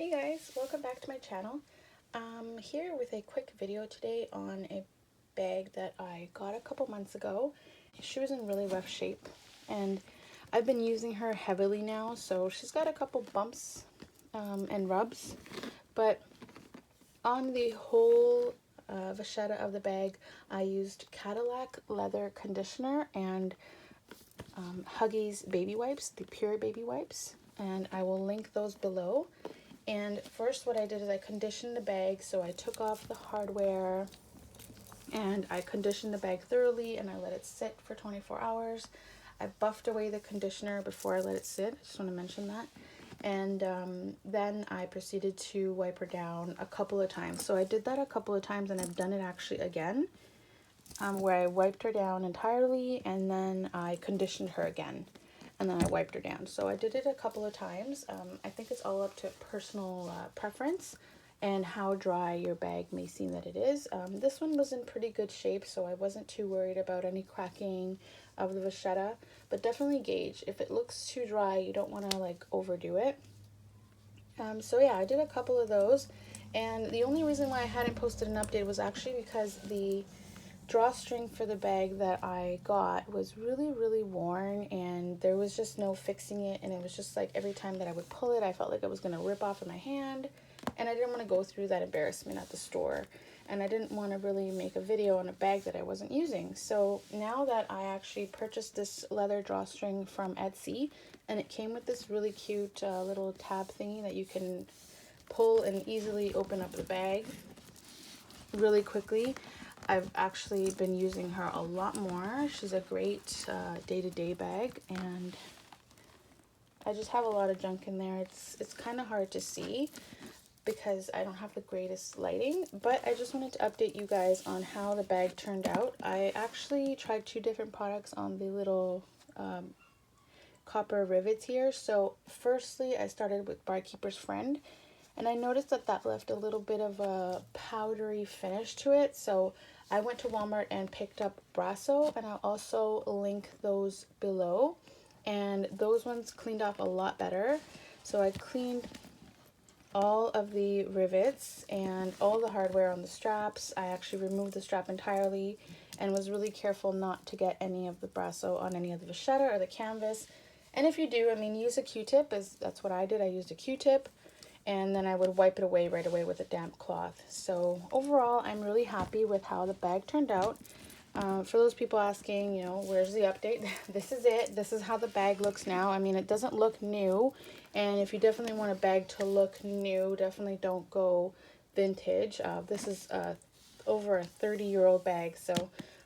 Hey guys, welcome back to my channel. I'm here with a quick video today on a bag that I got a couple months ago. She was in really rough shape and I've been using her heavily now, so she's got a couple bumps and rubs, but on the whole vachetta of the bag I used Cadillac leather conditioner and Huggies baby wipes, the pure baby wipes, and I will link those below. And first what I did is I conditioned the bag, so I took off the hardware and I conditioned the bag thoroughly and I let it sit for 24 hours. I buffed away the conditioner before I let it sit, I just want to mention that. And then I proceeded to wipe her down a couple of times. So I did that a couple of times and I've done it actually again, where I wiped her down entirely and then I conditioned her again. And then I wiped her down. So I did it a couple of times. I think it's all up to personal preference and how dry your bag may seem that it is. This one was in pretty good shape, so I wasn't too worried about any cracking of the vachetta, but definitely gauge. If it looks too dry, you don't want to like overdo it. So yeah, I did a couple of those, and the only reason why I hadn't posted an update was actually because the drawstring for the bag that I got was really worn and there was just no fixing it, and it was just like every time that I would pull it I felt like it was going to rip off in my hand, and I didn't want to go through that embarrassment at the store, and I didn't want to really make a video on a bag that I wasn't using. So now that I actually purchased this leather drawstring from Etsy, and it came with this really cute little tab thingy that you can pull and easily open up the bag really quickly, I've actually been using her a lot more. She's a great day-to-day bag, and I just have a lot of junk in there. It's kind of hard to see because I don't have the greatest lighting, but I just wanted to update you guys on how the bag turned out. I actually tried 2 different products on the little copper rivets here. So firstly, I started with Barkeeper's Friend, and I noticed that that left a little bit of a powdery finish to it. So I went to Walmart and picked up Brasso, and I'll also link those below. And those ones cleaned off a lot better. So I cleaned all of the rivets and all the hardware on the straps. I actually removed the strap entirely and was really careful not to get any of the Brasso on any of the vachetta or the canvas. And if you do, I mean, use a Q-tip, that's what I did. I used a Q-tip, and then I would wipe it away right away with a damp cloth. So overall, I'm really happy with how the bag turned out. For those people asking, you know, where's the update? This is it. This is how the bag looks now. I mean, it doesn't look new, and if you definitely want a bag to look new, definitely don't go vintage. This is over a 30-year-old bag, so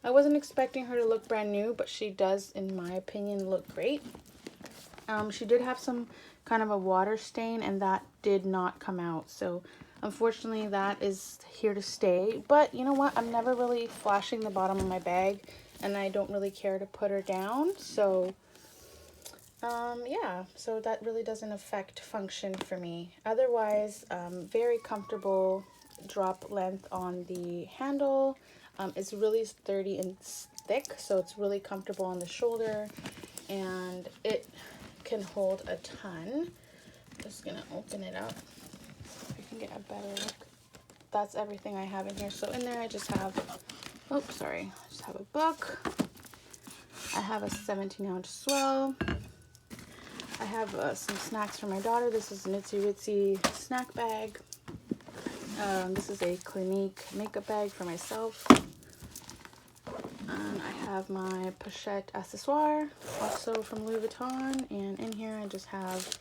I wasn't expecting her to look brand new, but she does, in my opinion, look great. She did have some kind of a water stain, and that did not come out, so unfortunately that is here to stay. But you know what, I'm never really flashing the bottom of my bag, and I don't really care to put her down, so yeah, so that really doesn't affect function for me. Otherwise, very comfortable drop length on the handle. It's really sturdy and thick, so it's really comfortable on the shoulder, and it can hold a ton. Just gonna open it up so I can get a better look. That's everything I have in here. So in there I just have, oops, sorry, I just have a book. I have a 17-ounce swell. I have some snacks for my daughter. This is an Itsy Witsy snack bag. This is a Clinique makeup bag for myself. And I have my pochette accessoire, also from Louis Vuitton. And in here I just have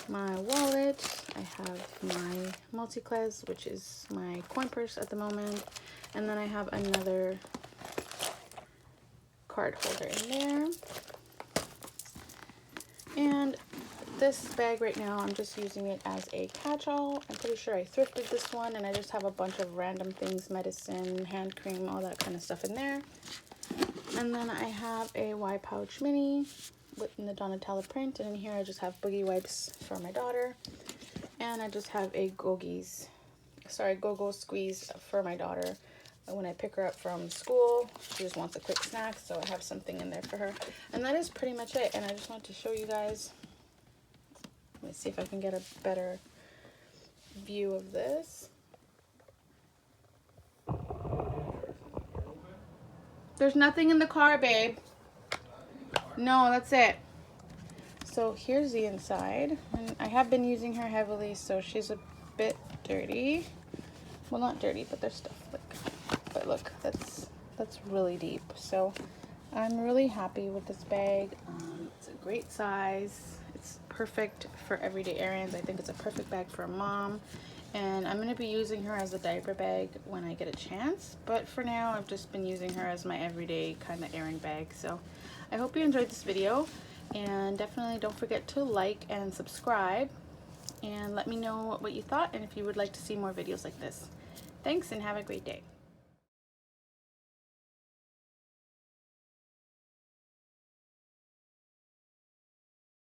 my wallet. I have my multi-cles, which is my coin purse at the moment. And then I have another card holder in there. And this bag right now, I'm just using it as a catch-all. I'm pretty sure I thrifted this one, and I just have a bunch of random things, medicine, hand cream, all that kind of stuff in there. And then I have a Y pouch mini in the Donatella print, and in here I just have boogie wipes for my daughter, and I just have a Go-Go squeeze for my daughter. When I pick her up from school, she just wants a quick snack, so I have something in there for her. And that is pretty much it, and I just wanted to show you guys. Let me see if I can get a better view of this. There's nothing in the car, babe. No, that's it. So here's the inside, and I have been using her heavily, so she's a bit dirty. Well, not dirty, but there's stuff but look, that's really deep. So I'm really happy with this bag. It's a great size. It's perfect for everyday errands. I think it's a perfect bag for a mom, and I'm going to be using her as a diaper bag when I get a chance, but for now I've just been using her as my everyday kind of errand bag. So I hope you enjoyed this video, and definitely don't forget to like and subscribe, and let me know what you thought and if you would like to see more videos like this. Thanks, and have a great day.